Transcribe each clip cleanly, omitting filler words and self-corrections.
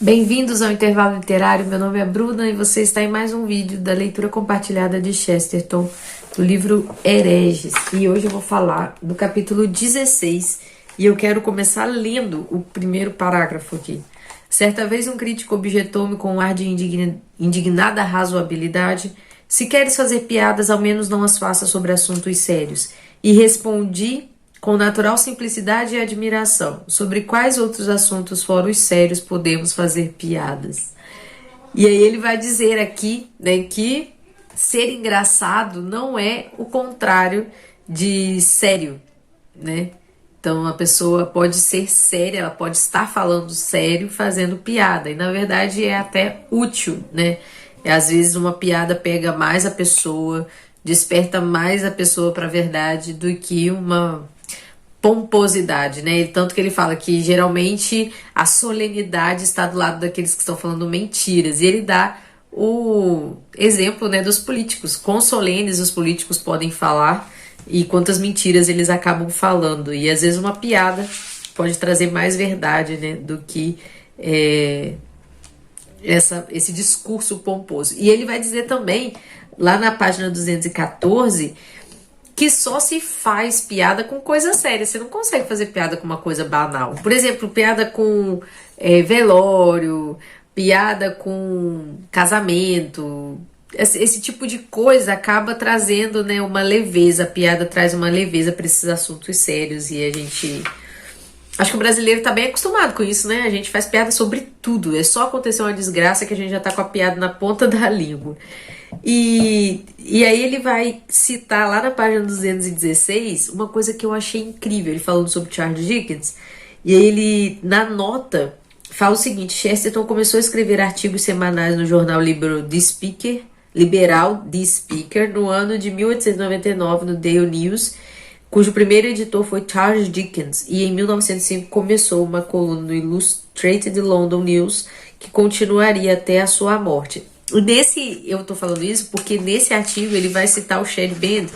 Bem-vindos ao Intervalo Literário, meu nome é Bruna e você está em mais um vídeo da leitura compartilhada de Chesterton, do livro Hereges. E hoje eu vou falar do capítulo 16 e eu quero começar lendo o primeiro parágrafo aqui. Certa vez um crítico objetou-me com um ar de indignada razoabilidade: se queres fazer piadas, ao menos não as faça sobre assuntos sérios. E respondi com natural simplicidade e admiração: sobre quais outros assuntos fora os sérios podemos fazer piadas? E aí ele vai dizer aqui, né, que ser engraçado não é o contrário de sério, né? Então a pessoa pode ser séria, ela pode estar falando sério, fazendo piada, e na verdade é até útil, né? E às vezes uma piada pega mais a pessoa, desperta mais a pessoa para a verdade do que uma pomposidade, né? Tanto que ele fala que geralmente a solenidade está do lado daqueles que estão falando mentiras, e ele dá o exemplo, né, dos políticos. Quão solenes os políticos podem falar e quantas mentiras eles acabam falando, e às vezes uma piada pode trazer mais verdade, né, do que esse discurso pomposo. E ele vai dizer também, lá na página 214, que só se faz piada com coisa séria. Você não consegue fazer piada com uma coisa banal. Por exemplo, piada com velório, piada com casamento. Esse tipo de coisa acaba trazendo, né, uma leveza. A piada traz uma leveza para esses assuntos sérios. E a gente... acho que o brasileiro tá bem acostumado com isso, né? A gente faz piada sobre tudo. É só acontecer uma desgraça que a gente já tá com a piada na ponta da língua. E aí ele vai citar lá na página 216 uma coisa que eu achei incrível. Ele falando sobre Charles Dickens. E aí ele, na nota, fala o seguinte: Chesterton começou a escrever artigos semanais no jornal liberal The Speaker no ano de 1899 no Daily News, cujo primeiro editor foi Charles Dickens, e em 1905 começou uma coluna no Illustrated London News que continuaria até a sua morte. Eu tô falando isso porque nesse artigo ele vai citar o Shelley Band,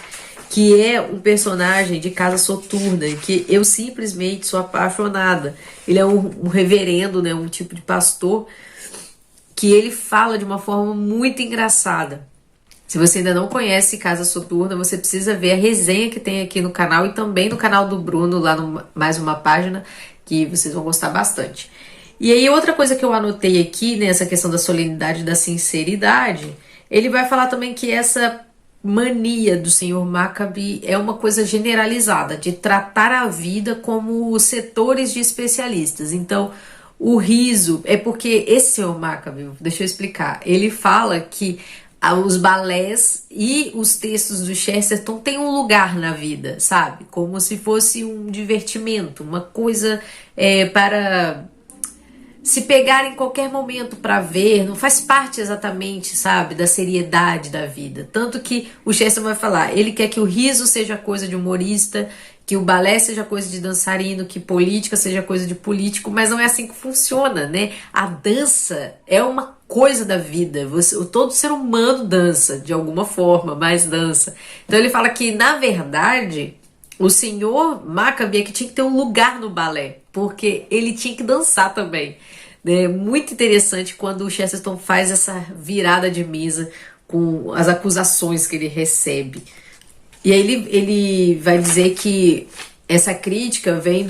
que é um personagem de Casa Soturna, que eu simplesmente sou apaixonada. Ele é um reverendo, né, um tipo de pastor, que ele fala de uma forma muito engraçada. Se você ainda não conhece Casa Soturna, você precisa ver a resenha que tem aqui no canal e também no canal do Bruno, lá no Mais Uma Página, que vocês vão gostar bastante. E aí outra coisa que eu anotei aqui, nessa questão da solenidade e da sinceridade, ele vai falar também que essa mania do Sr. Maccabe é uma coisa generalizada, de tratar a vida como setores de especialistas. Então, o riso é porque esse Sr. Maccabe, deixa eu explicar, ele fala que os balés e os textos do Chesterton têm um lugar na vida, sabe? Como se fosse um divertimento, uma coisa para se pegar em qualquer momento para ver, não faz parte exatamente, sabe, da seriedade da vida. Tanto que o Chesterton vai falar, ele quer que o riso seja coisa de humorista, que o balé seja coisa de dançarino, que política seja coisa de político, mas não é assim que funciona, né? A dança é uma coisa da vida, todo ser humano dança, de alguma forma, mas dança. Então ele fala que, na verdade, o senhor Maccabe é que tinha que ter um lugar no balé, porque ele tinha que dançar também. É muito interessante quando o Chesterton faz essa virada de mesa com as acusações que ele recebe. E aí ele vai dizer que essa crítica vem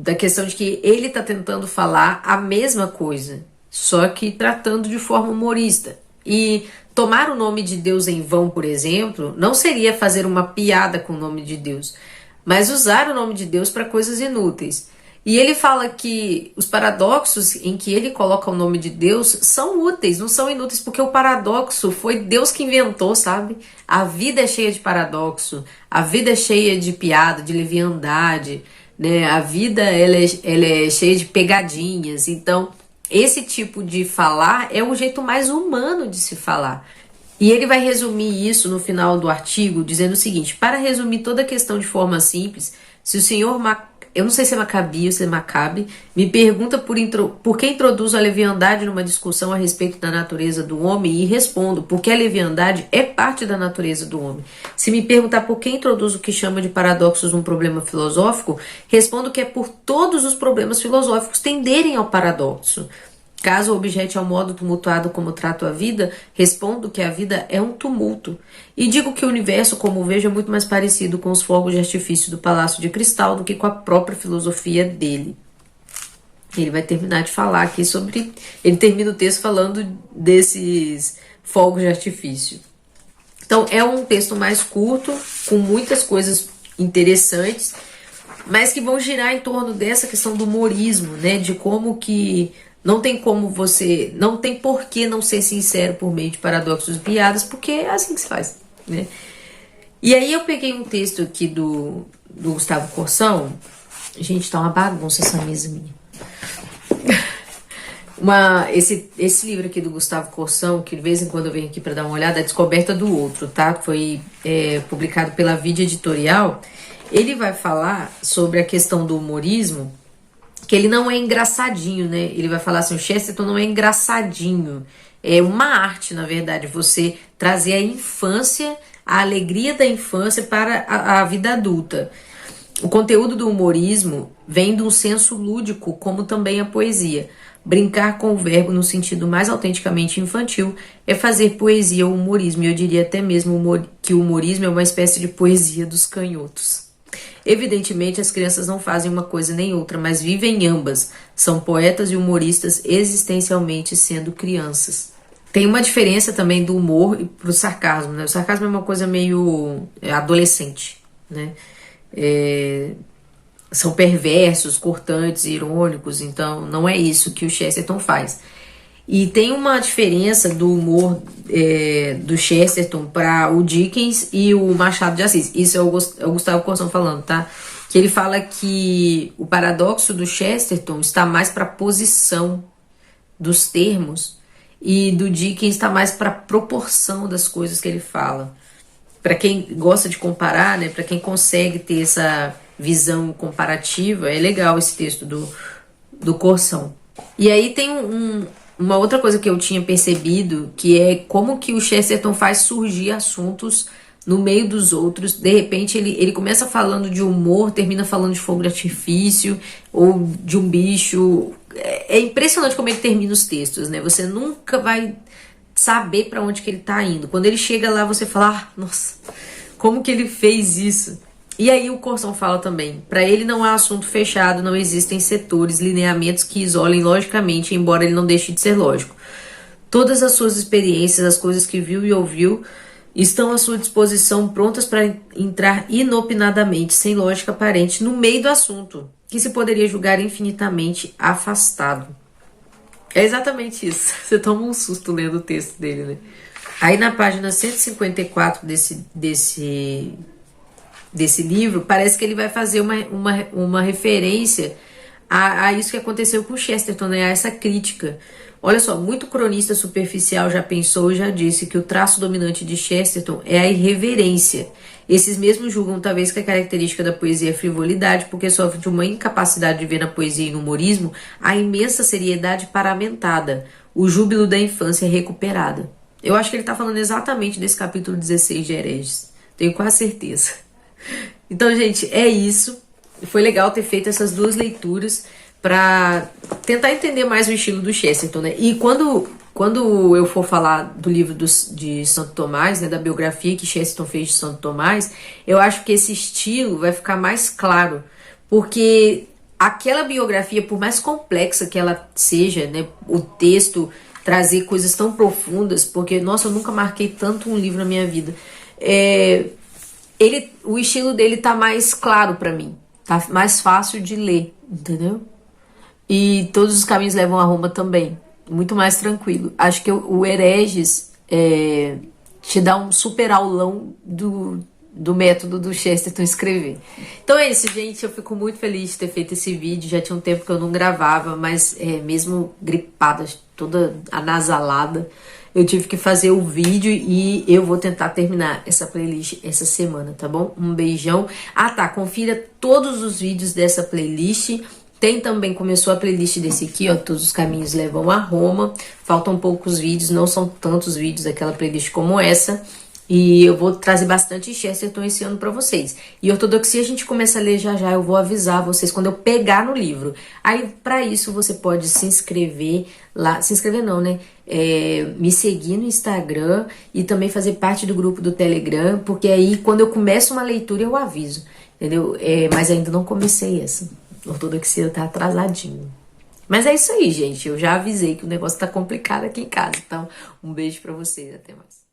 da questão de que ele está tentando falar a mesma coisa, só que tratando de forma humorista. E tomar o nome de Deus em vão, por exemplo, não seria fazer uma piada com o nome de Deus, mas usar o nome de Deus para coisas inúteis. E ele fala que os paradoxos em que ele coloca o nome de Deus são úteis, não são inúteis, porque o paradoxo foi Deus que inventou, sabe? A vida é cheia de paradoxo, a vida é cheia de piada, de leviandade, né? A vida ela é cheia de pegadinhas. Então, esse tipo de falar é o jeito mais humano de se falar. E ele vai resumir isso no final do artigo, dizendo o seguinte: para resumir toda a questão de forma simples, se o senhor eu não sei se é Maccabi ou se é Maccabe, me pergunta por que introduzo a leviandade numa discussão a respeito da natureza do homem, e respondo, porque a leviandade é parte da natureza do homem. Se me perguntar por que introduzo o que chama de paradoxos num problema filosófico, respondo que é por todos os problemas filosóficos tenderem ao paradoxo. Caso objete ao modo tumultuado como trato a vida, respondo que a vida é um tumulto. E digo que o universo, como o vejo, é muito mais parecido com os fogos de artifício do Palácio de Cristal do que com a própria filosofia dele. Ele vai terminar de falar aqui sobre... Ele termina o texto falando desses fogos de artifício. Então, é um texto mais curto, com muitas coisas interessantes, mas que vão girar em torno dessa questão do humorismo, né? De como que não tem como você... Não tem por que não ser sincero por meio de paradoxos e piadas, porque é assim que se faz, né? E aí eu peguei um texto aqui do Gustavo Corsão. Gente, tá uma bagunça essa mesa minha. Esse livro aqui do Gustavo Corsão, que de vez em quando eu venho aqui para dar uma olhada, é Descoberta do Outro, tá? Foi publicado pela Vida Editorial. Ele vai falar sobre a questão do humorismo, que ele não é engraçadinho, né? Ele vai falar assim, o Chesterton não é engraçadinho. É uma arte, na verdade, você trazer a infância, a alegria da infância para a vida adulta. O conteúdo do humorismo vem de um senso lúdico, como também a poesia. Brincar com o verbo no sentido mais autenticamente infantil é fazer poesia ou humorismo. E eu diria até mesmo que o humorismo é uma espécie de poesia dos canhotos. Evidentemente, as crianças não fazem uma coisa nem outra, mas vivem ambas. São poetas e humoristas existencialmente sendo crianças. Tem uma diferença também do humor para o sarcasmo, né? O sarcasmo é uma coisa meio adolescente, né? São perversos, cortantes, irônicos, então não é isso que o Chesterton faz. E tem uma diferença do humor do Chesterton para o Dickens e o Machado de Assis. Isso é o Gustavo Corsão falando, tá? Que ele fala que o paradoxo do Chesterton está mais para a posição dos termos e do Dickens está mais para a proporção das coisas que ele fala. Para quem gosta de comparar, né? Para quem consegue ter essa visão comparativa, é legal esse texto do Corsão. E aí tem uma outra coisa que eu tinha percebido, que é como que o Chesterton faz surgir assuntos no meio dos outros. De repente ele começa falando de humor, termina falando de fogo de artifício ou de um bicho. É impressionante como ele termina os textos, né? Você nunca vai saber para onde que ele tá indo. Quando ele chega lá, você fala, nossa, como que ele fez isso? E aí o Corsão fala também, para ele não há assunto fechado, não existem setores, lineamentos que isolem logicamente, embora ele não deixe de ser lógico. Todas as suas experiências, as coisas que viu e ouviu, estão à sua disposição, prontas para entrar inopinadamente, sem lógica aparente, no meio do assunto, que se poderia julgar infinitamente afastado. É exatamente isso. Você toma um susto lendo o texto dele, né? Aí na página 154 desse livro, parece que ele vai fazer uma referência a isso que aconteceu com Chesterton, né? A essa crítica. Olha só, muito cronista superficial já pensou e já disse que o traço dominante de Chesterton é a irreverência. Esses mesmos julgam talvez que a característica da poesia é frivolidade, porque sofre de uma incapacidade de ver na poesia e no humorismo a imensa seriedade paramentada, o júbilo da infância recuperada. Eu acho que ele está falando exatamente desse capítulo 16 de Hereges. Tenho quase certeza. Então, gente, é isso. Foi legal ter feito essas duas leituras para tentar entender mais o estilo do Chesterton, né? E quando eu for falar do livro de Santo Tomás, né, da biografia que Chesterton fez de Santo Tomás, eu acho que esse estilo vai ficar mais claro, porque aquela biografia, por mais complexa que ela seja, né, o texto trazer coisas tão profundas, porque, nossa, eu nunca marquei tanto um livro na minha vida, o estilo dele tá mais claro pra mim, tá mais fácil de ler, entendeu? E Todos os Caminhos Levam a Roma também, muito mais tranquilo. Acho que o Hereges te dá um super aulão do método do Chesterton escrever. Então é isso, gente, eu fico muito feliz de ter feito esse vídeo, já tinha um tempo que eu não gravava, mas mesmo gripada, toda anasalada, eu tive que fazer o vídeo e eu vou tentar terminar essa playlist essa semana, tá bom? Um beijão. Ah, tá, confira todos os vídeos dessa playlist. Tem também, começou a playlist desse aqui, ó, Todos os Caminhos Levam a Roma. Faltam poucos vídeos, não são tantos vídeos daquela playlist como essa. E eu vou trazer bastante Chesterton esse ano pra vocês. E Ortodoxia a gente começa a ler já já, eu vou avisar vocês quando eu pegar no livro. Aí, pra isso, você pode se inscrever lá. Se inscrever não, né? Me seguir no Instagram e também fazer parte do grupo do Telegram, porque aí quando eu começo uma leitura eu aviso, entendeu? Mas ainda não comecei essa. Ortodoxia tá atrasadinho. Mas é isso aí, gente. Eu já avisei que o negócio tá complicado aqui em casa. Então, um beijo pra vocês. Até mais.